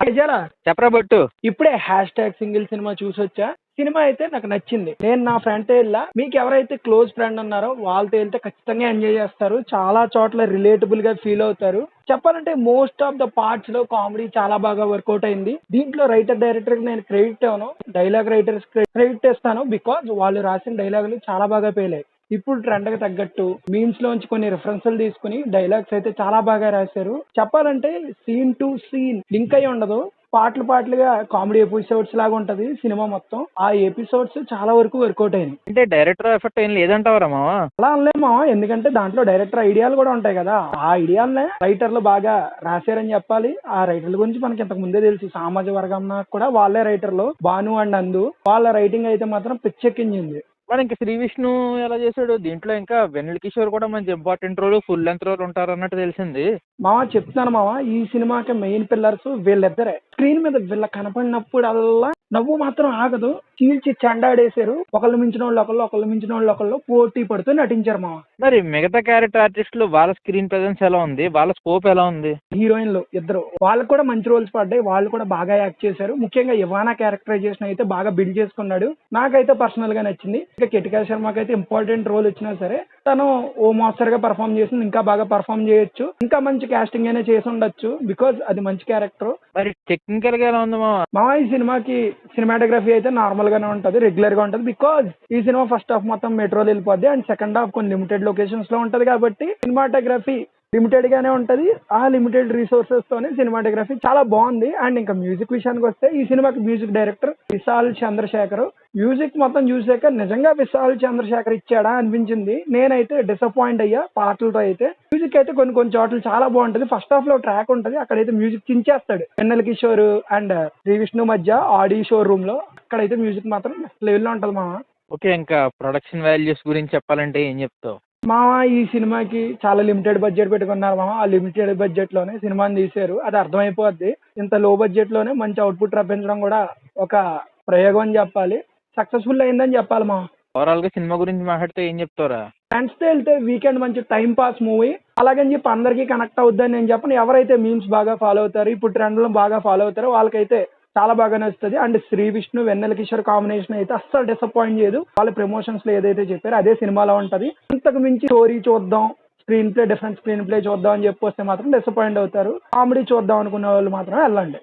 అజాలా చెప్పరా బట్టు. ఇప్పుడే #single cinema చూసొచ్చా. Cinema అయితే నాకు నచ్చింది. నేను నా ఫ్రెండ్తో వెళ్ళా. మీకు ఎవరైతే క్లోజ్ ఫ్రెండ్ ఉన్నారో వాళ్ళతో వెళ్తే ఖచ్చితంగా ఎంజాయ్ చేస్తారు. చాలా చోట్ల రిలేటబుల్ గా ఫీల్ అవుతారు. చెప్పాలంటే మోస్ట్ ఆఫ్ ద పార్ట్స్ లో కామెడీ చాలా బాగా వర్కౌట్ అయింది. దీంట్లో రైటర్ డైరెక్టర్ కి నేను క్రెడిట్ ఇవ్వను, డైలాగ్ రైటర్స్ క్రెడిట్ ఇస్తాను. బికాజ్ వాళ్ళు రాసిన డైలాగులు చాలా బాగా పేలాయి. ఇప్పుడు ట్రెండ్ కి తగ్గట్టు మీమ్స్ లోంచి కొన్ని రిఫరెన్స్లు తీసుకుని డైలాగ్స్ అయితే చాలా బాగా రాశారు. చెప్పాలంటే సీన్ టు సీన్ లింక్ అయి ఉండదు, పాటలుగా కామెడీ ఎపిసోడ్స్ లాగా ఉంటది సినిమా మొత్తం. ఆ ఎపిసోడ్స్ చాలా వరకు వర్కౌట్ అయినాయి. అంటే డైరెక్టర్ ఎఫెక్ట్ ఏం లేదంటావరా మావా? అలా అనలేమా, ఎందుకంటే దాంట్లో డైరెక్టర్ ఐడియాలు కూడా ఉంటాయి కదా. ఆ ఐడియాలనే రైటర్లు బాగా రాశారని చెప్పాలి. ఆ రైటర్ల గురించి మనకి ఇంతకు ముందే తెలుసు. సామాజ వర్గం కూడా వాళ్ళే రైటర్లు, భాను అండ్ నందు. వాళ్ళ రైటింగ్ అయితే మాత్రం పిచ్చెక్కించింది. మరి ఇంకా శ్రీ విష్ణు ఎలా చేశాడు దీంట్లో? ఇంకా వెన్నెల కిషోర్ కూడా మంచి important role, full length role ఉంటారు అన్నట్టు తెలిసింది. మావా చెప్తున్నాను మావా, ఈ సినిమాకి మెయిన్ పిల్లర్స్ వీళ్ళిద్దరే. స్క్రీన్ మీద వీళ్ళ కనపడినప్పుడు అల్లా నవ్వు మాత్రం ఆగదు. చీల్చి చెండాడేశారు. ఒకళ్ళు మించిన వాళ్ళు పోటీ పడుతూ నటించారు మావా. మరి మిగతా క్యారెక్టర్ ఆర్టిస్టులు వాళ్ళ స్క్రీన్ ప్రెజెన్స్ ఎలా ఉంది? వాళ్ళ స్కోప్ ఎలా ఉంది? హీరోయిన్లు ఇద్దరు వాళ్ళకు కూడా మంచి రోల్స్ పడ్డాయి. వాళ్ళు కూడా బాగా యాక్ట్ చేశారు. ముఖ్యంగా ఇవానా క్యారెక్టరైజేషన్ అయితే బాగా బిల్డ్ చేసుకున్నాడు. నాకైతే పర్సనల్ గా నచ్చింది. ఇంకా కిటికా శర్మకి అయితే ఇంపార్టెంట్ రోల్ వచ్చినా సరే తను ఓ మాస్టర్ గా పర్ఫామ్ చేసింది. ఇంకా బాగా పర్ఫామ్ చేయొచ్చు. ఇంకా మంచి కాస్టింగ్ అయినా చేసి ఉండొచ్చు. బికాజ్ అది మంచి క్యారెక్టర్. మరి టెక్నికల్ గా ఎలా ఉంది మావా ఈ సినిమాకి సినిమాటోగ్రఫీ అయితే నార్మల్ గానే ఉంటది, రెగ్యులర్ గా ఉంటది. బికాజ్ ఈ సినిమా ఫస్ట్ హాఫ్ మొత్తం మెట్రోలో వెళ్ళిపోద్ది అండ్ సెకండ్ హాఫ్ కొన్ని లిమిటెడ్ లొకేషన్స్ లో ఉంటది కాబట్టి సినిమాటోగ్రఫీ లిమిటెడ్ గానే ఉంటది. ఆ లిమిటెడ్ రిసోర్సెస్ తోనే సినిమాటోగ్రఫీ చాలా బాగుంది. అండ్ ఇంకా మ్యూజిక్ విషయానికి వస్తే ఈ సినిమాకి music director Vishal Chandrashekhar. Music మొత్తం చూసాక నిజంగా విశాల్ చంద్రశేఖర్ ఇచ్చాడా అనిపించింది. నేనైతే డిసప్పాయింట్ అయ్యా పాటలతో. అయితే మ్యూజిక్ అయితే కొన్ని చోట్ల చాలా బాగుంటది. ఫస్ట్ హాఫ్ లో ట్రాక్ ఉంటది, అక్కడైతే మ్యూజిక్ చించేస్తాడు. వెన్నెల కిషోర్ అండ్ శ్రీ విష్ణు మధ్య ఆడి షో రూమ్ లో అక్కడైతే మ్యూజిక్ మాత్రం లెవెల్లో ఉంటది మామ. ఓకే, ఇంకా ప్రొడక్షన్ వాల్యూస్ గురించి చెప్పాలంటే ఏం చెప్తావు? మామ ఈ సినిమాకి చాలా లిమిటెడ్ బడ్జెట్ పెట్టుకున్నారు మామ. ఆ లిమిటెడ్ బడ్జెట్ లోనే సినిమాని తీశారు, అది అర్థమైపోద్ది. ఇంత లో బడ్జెట్ లోనే మంచి అవుట్పుట్ రప్పించడం కూడా ఒక ప్రయోగం అని చెప్పాలి. సక్సెస్ఫుల్ అయిందని చెప్పాలి మామ. ఓవరాల్ గా సినిమా గురించి మాట్లాడితే ఏం చెప్తారా? ఫ్రెండ్స్ తో వెళ్తే వీకెండ్ మంచి టైం పాస్ మూవీ. అలాగని చెప్పి అందరికీ కనెక్ట్ అవుద్దని నేను చెప్పను. ఎవరైతే మీమ్స్ బాగా ఫాలో అవుతారు, ఇప్పుడు ట్రెండ్ లో బాగా ఫాలో అవుతారో వాళ్ళకైతే చాలా బాగా నచ్చుతుంది. అండ్ శ్రీ విష్ణు వెన్నెల కిషోర్ కాంబినేషన్ అయితే అస్సలు డిసప్పాయింట్ చేయదు. వాళ్ళ ప్రమోషన్స్ లో ఏదైతే చెప్పారో అదే సినిమాలో ఉంటది. ఇంతకు మించి స్టోరీ చూద్దాం, డిఫరెంట్ స్క్రీన్ ప్లే చూద్దాం అని చెప్పి వస్తే మాత్రం డిసప్పాయింట్ అవుతారు. కామెడీ చూద్దాం అనుకునే వాళ్ళు మాత్రం వెళ్ళండి.